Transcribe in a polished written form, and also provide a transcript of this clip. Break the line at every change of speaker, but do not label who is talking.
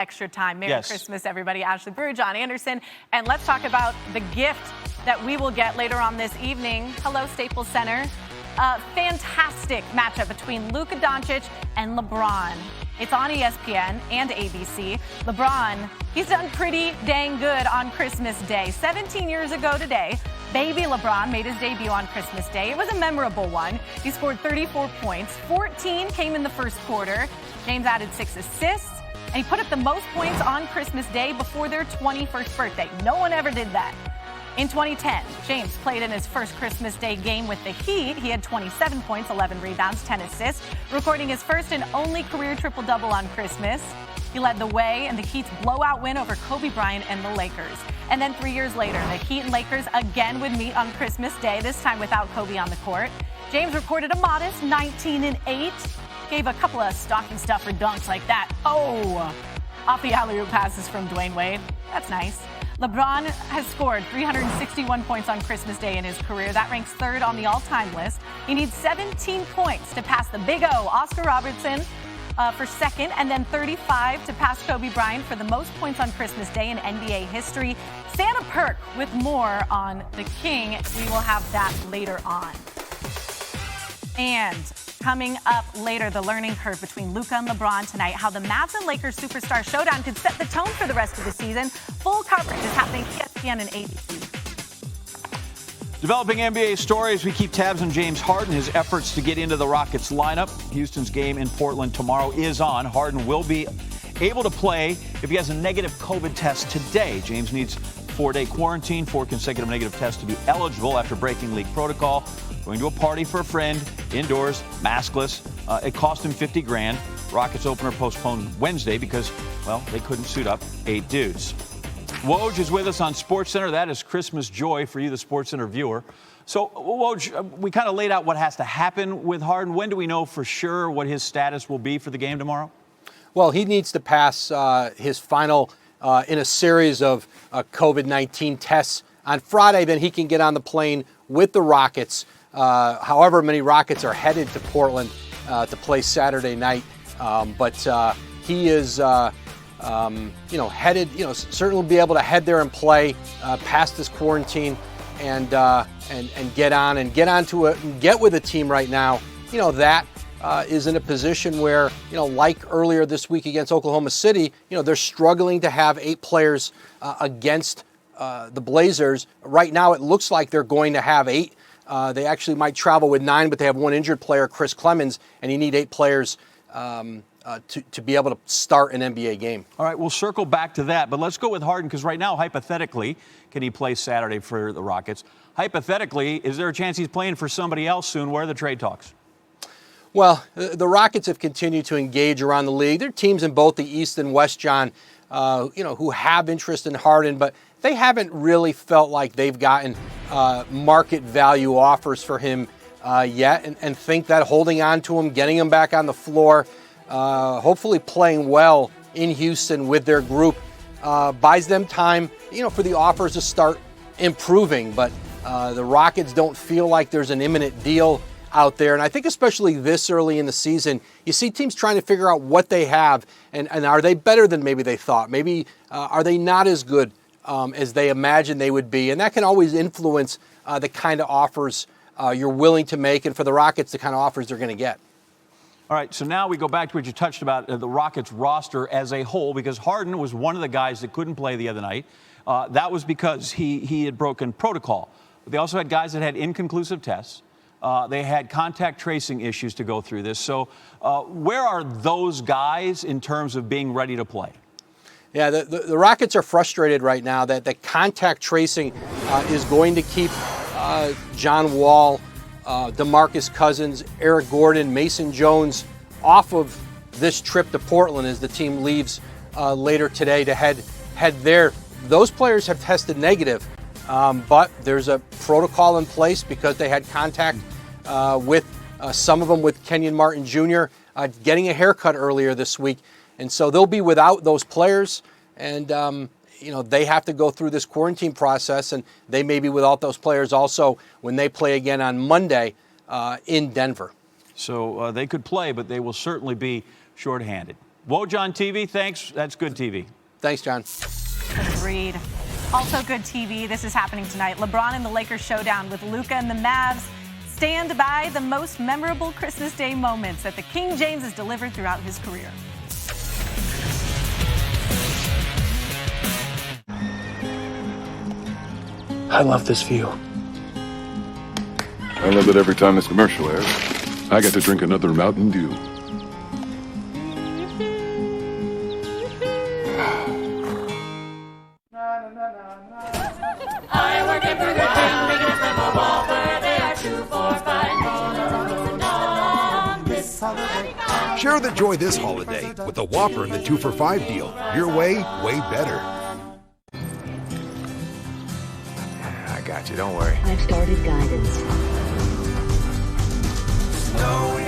Extra time. Merry Christmas, everybody. Ashley Brewer, John Anderson. And let's talk about the gift that we will get later on this evening. Hello, Staples Center. Fantastic matchup between Luka Doncic and LeBron. It's on ESPN and ABC. LeBron, he's done pretty dang good on Christmas Day. 17 years ago today, baby LeBron made his debut on Christmas Day. It was a memorable one. He scored 34 points. 14 came in the first quarter. James added 6 assists. And he put up the most points on Christmas Day before their 21st birthday. No one ever did that. In 2010, James played in his first Christmas Day game with the Heat. He had 27 points, 11 rebounds, 10 assists, recording his first and only career triple-double on Christmas. He led the way in the Heat's blowout win over Kobe Bryant and the Lakers. And then 3 years later, the Heat and Lakers again would meet on Christmas Day, this time without Kobe on the court. James recorded a modest 19-8. Gave a couple of stocking stuffer dunks like that. Oh, off the alley-oop passes from Dwayne Wade. That's nice. LeBron has scored 361 points on Christmas Day in his career. That ranks third on the all-time list. He needs 17 points to pass the Big O, Oscar Robertson, for second, and then 35 to pass Kobe Bryant for the most points on Christmas Day in NBA history. Santa Perk with more on the King. We will have that later on. And coming up later, the learning curve between Luka and LeBron tonight, how the Mavs and Lakers superstar showdown could set the tone for the rest of the season. Full coverage is happening ESPN and ABC.
Developing NBA stories, we keep tabs on James Harden, his efforts to get into the Rockets lineup. Houston's game in Portland tomorrow is on. Harden will be able to play if he has a negative COVID test today. James needs 4-day quarantine, 4 consecutive negative tests to be eligible after breaking league protocol. Going to a party for a friend, indoors, maskless. It cost him $50,000. Rockets opener postponed Wednesday because, well, they couldn't suit up 8 dudes. Woj is with us on SportsCenter. That is Christmas joy for you, the SportsCenter viewer. So, Woj, we kind of laid out what has to happen with Harden. When do we know for sure what his status will be for the game tomorrow?
Well, he needs to pass his final in a series of COVID-19 tests on Friday. Then he can get on the plane with the Rockets. However many Rockets are headed to Portland to play Saturday night. But he is, headed, certainly be able to head there and play past this quarantine and get with a team right now. That is in a position where, like earlier this week against Oklahoma City, they're struggling to have 8 players against the Blazers. Right now, it looks like they're going to have 8. They actually might travel with 9, but they have 1 injured player, Chris Clemens, and you need 8 players to be able to start an NBA game.
All right, we'll circle back to that, but let's go with Harden because right now, hypothetically, can he play Saturday for the Rockets? Hypothetically, is there a chance he's playing for somebody else soon? Where are the trade talks?
Well, the Rockets have continued to engage around the league. There are teams in both the East and West, John, who have interest in Harden, but they haven't really felt like they've gotten market value offers for him yet, and think that holding on to him, getting him back on the floor, hopefully playing well in Houston with their group, buys them time, for the offers to start improving. But the Rockets don't feel like there's an imminent deal out there. And I think especially this early in the season, you see teams trying to figure out what they have, and are they better than maybe they thought? Maybe are they not as good as they imagined they would be? And that can always influence the kind of offers you're willing to make, and for the Rockets, the kind of offers they're going to get.
All right, so now we go back to what you touched about, the Rockets roster as a whole, because Harden was one of the guys that couldn't play the other night. That was because he had broken protocol. But they also had guys that had inconclusive tests. They had contact tracing issues to go through this. So where are those guys in terms of being ready to play?
Yeah, the Rockets are frustrated right now that the contact tracing is going to keep John Wall, DeMarcus Cousins, Eric Gordon, Mason Jones off of this trip to Portland as the team leaves later today to head there. Those players have tested negative, but there's a protocol in place because they had contact with some of them with Kenyon Martin Jr. Getting a haircut earlier this week. And so they'll be without those players, and they have to go through this quarantine process, and they may be without those players also when they play again on Monday in Denver.
So they could play, but they will certainly be shorthanded. Woj on TV, thanks. That's good TV.
Thanks, John.
Agreed. Also good TV. This is happening tonight. LeBron and the Lakers showdown with Luka and the Mavs. Stand by the most memorable Christmas Day moments that the King James has delivered throughout his career.
I love this view.
I love that every time this commercial airs, I get to drink another Mountain Dew.
I work at Burger King, big enough for a Whopper. They are 2 for $5 this holiday.
Share the joy this holiday with the Whopper and the 2 for $5 deal. Your way better.
I got you, don't worry.
I've started guidance.
Snow